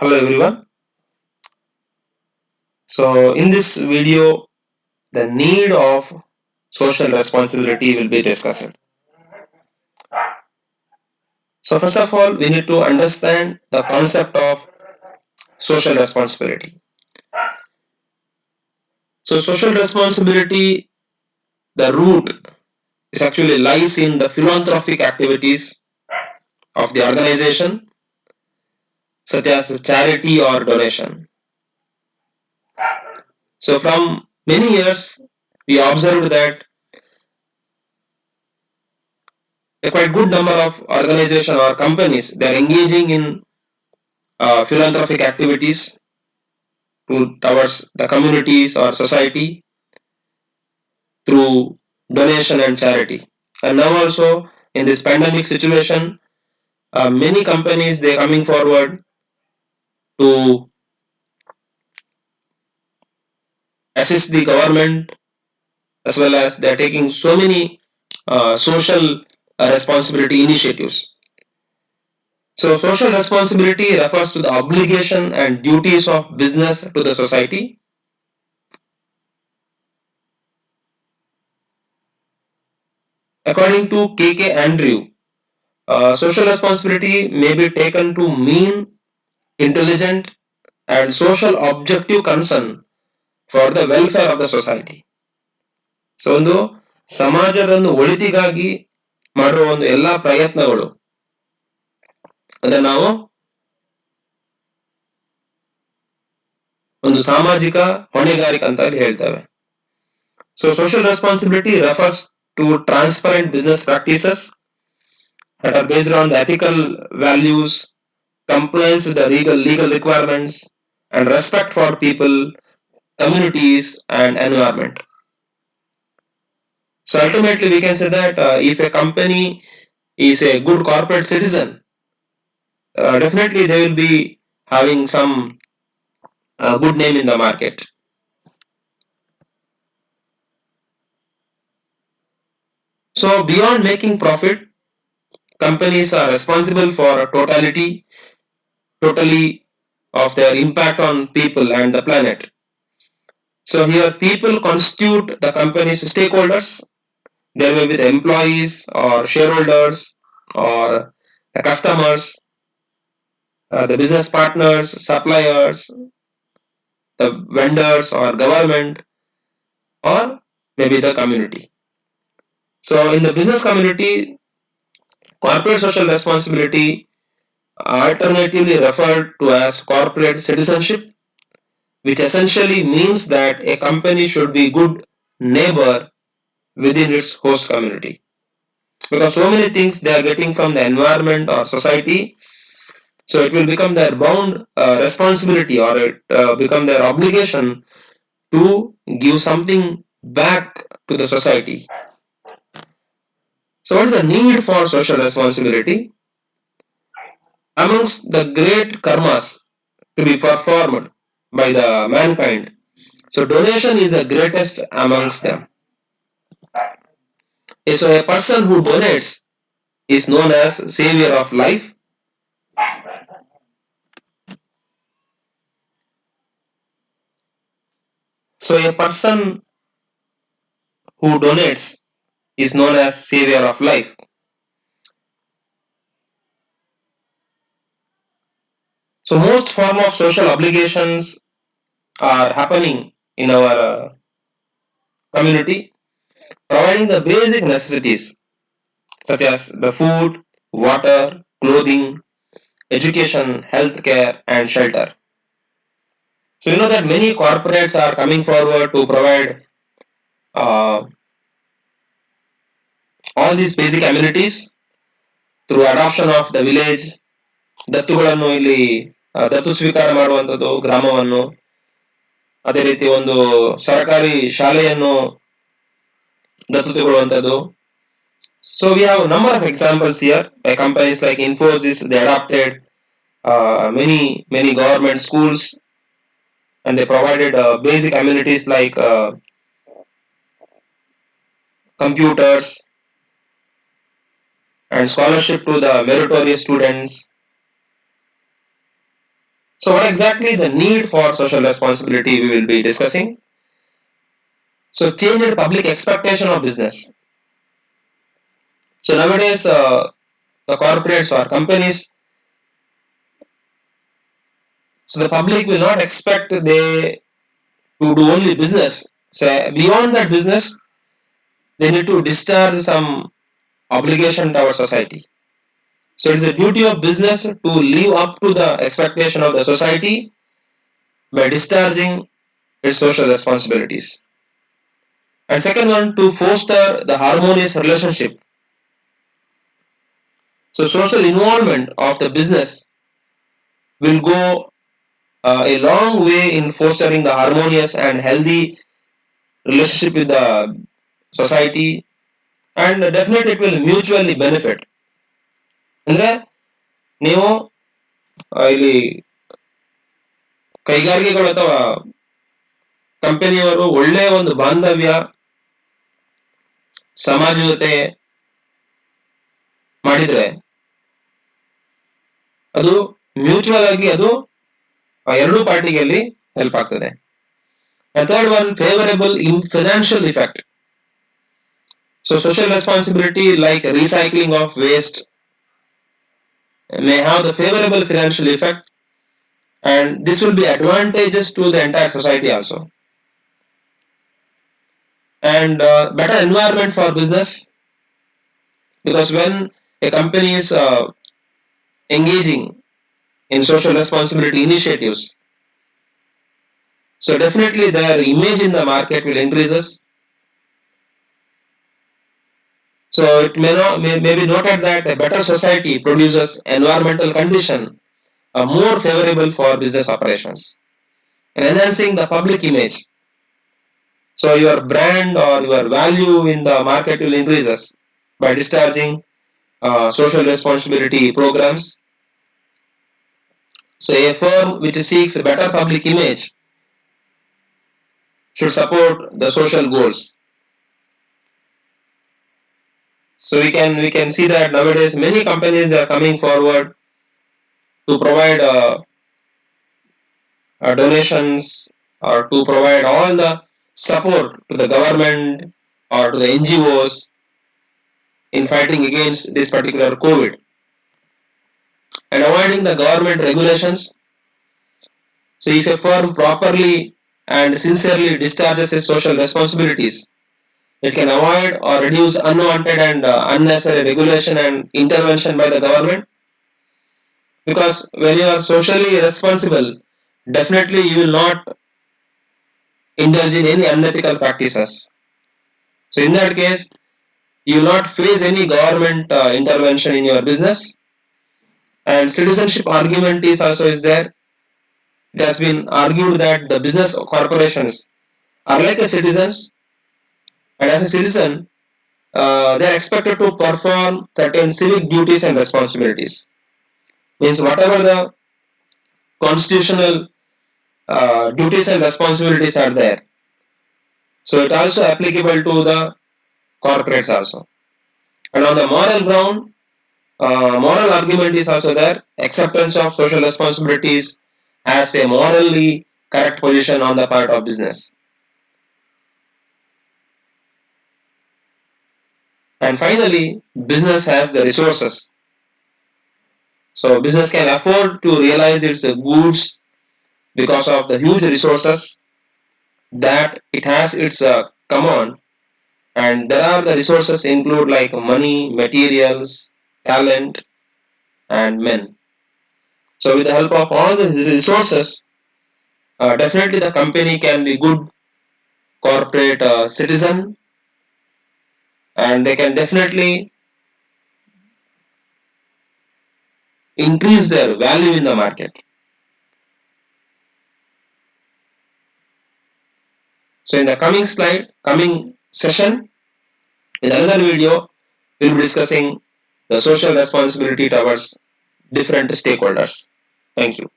Hello everyone. So in this video, the need of social responsibility will be discussed. So first of all, we need to understand the concept of social responsibility. So social responsibility, the root is actually lies in the philanthropic activities of the organization, such as charity or donation. So from many years, we observed that a quite good number of organization or companies they are engaging in philanthropic activities towards the communities or society through donation and charity. And now also in this pandemic situation, many companies they are coming forward to assist the government, as well as they are taking so many social responsibility initiatives. So social responsibility refers to the obligation and duties of business to the society. According to KK Andrew, social responsibility may be taken to mean intelligent and social objective concern for the welfare of the society. So ಒಂದು ಸಮಾಜದ ಒಂದು ಒಳಿತಿಗಾಗಿ ಮಾಡುವ ಒಂದು ಎಲ್ಲಾ ಪ್ರಯತ್ನಗಳು ಅದನ್ನ ನಾವು ಒಂದು ಸಾಮಾಜಿಕ ಹೊಣೆಗಾರಿಕೆ ಅಂತ ಹೇಳ್ತೇವೆ. So social responsibility refers to transparent business practices that are based on the ethical values, compliance with the legal requirements, and respect for people, communities, and environment. So ultimately, we can say that if a company is a good corporate citizen, definitely they will be having some good name in the market. So beyond making profit, companies are responsible for totally of their impact on people and the planet. So here people constitute the company's stakeholders. There may be the employees or shareholders or the customers, the business partners, suppliers, the vendors or government, or maybe the community. So in the business community, corporate social responsibility alternatively referred to as corporate citizenship, which essentially means that a company should be good neighbor within its host community. Because so many things they are getting from the environment or society, so it will become their bound responsibility, or it become their obligation to give something back to the society. So what is the need for social responsibility? Amongst the great karmas to be performed by the mankind, so donation is the greatest amongst them. So a person who donates is known as savior of life. So a person who donates is known as savior of life. So most form of social obligations are happening in our community, providing the basic necessities such as the food, water, clothing, education, healthcare, and shelter. So you know that many corporates are coming forward to provide uh, all these basic amenities through adoption of the village, ದತ್ತುಗಳನ್ನು ಇಲ್ಲಿ ದತ್ತು ಸ್ವೀಕಾರ ಮಾಡುವಂಥದ್ದು ಗ್ರಾಮವನ್ನು, ಅದೇ ರೀತಿ ಒಂದು ಸರ್ಕಾರಿ ಶಾಲೆಯನ್ನು ದತ್ತು ತಗೊಳ್ಳುವಂಥದ್ದು. So we have a number of examples here by companies like Infosys. They adopted many government schools, and they provided basic amenities like computers and scholarship to the meritorious students. So what exactly the need for social responsibility we will be discussing. So changed public expectation of business. So nowadays the corporates or companies, so the public will not expect they to do only business. So beyond that business, they need to discharge some obligation to our society. So it's the duty of business to live up to the expectation of the society by discharging its social responsibilities. And second one, to foster the harmonious relationship. So social involvement of the business will go a long way in fostering the harmonious and healthy relationship with the society, and definitely it will mutually benefit. ಅಂದ್ರೆ ನೀವು ಇಲ್ಲಿ ಕೈಗಾರಿಕೆಗಳು ಅಥವಾ ಕಂಪನಿಯವರು ಒಳ್ಳೆಯ ಒಂದು ಬಾಂಧವ್ಯ ಸಮಾಜ ಜೊತೆ ಮಾಡಿದ್ರೆ ಅದು ಮ್ಯೂಚುವಲ್ ಆಗಿ ಅದು ಎರಡೂ ಪಾರ್ಟಿಗೆ ಅಲ್ಲಿ ಹೆಲ್ಪ್ ಆಗ್ತದೆ. Third one, favourable in financial effect. So social responsibility like recycling of waste may have the favorable financial effect, and this will be advantageous to the entire society also. And better environment for business, because when a company is engaging in social responsibility initiatives, so definitely their image in the market will increases. So it may be noted that a better society produces environmental condition more favorable for business operations, and enhancing the public image. So your brand or your value in the market will increases by discharging social responsibility programs. So a firm which seeks a better public image should support the social goals. So we can see that nowadays many companies are coming forward to provide donations or to provide all the support to the government or to the NGOs in fighting against this particular COVID, and avoiding the government regulations. So if a firm properly and sincerely discharges its social responsibilities, it can avoid or reduce unwanted and unnecessary regulation and intervention by the government. Because when you are socially responsible, definitely you will not indulge in any unethical practices. So in that case, you will not face any government intervention in your business. And citizenship argument is also is there. It has been argued that the business corporations are like a citizens, and as a citizen, they are expected to perform certain civic duties and responsibilities. Means whatever the constitutional duties and responsibilities are there, so it also applicable to the corporates also. And on the moral ground, moral argument is also there. Acceptance of social responsibilities as a morally correct position on the part of business. And finally, business has the resources. So business can afford to realize its goods because of the huge resources that it has its command. And there are the resources include like money, materials, talent, and men. So with the help of all these resources, definitely the company can be good corporate citizen, and they can definitely increase their value in the market. So in the coming session, in another video, we'll be discussing the social responsibility towards different stakeholders. Thank you.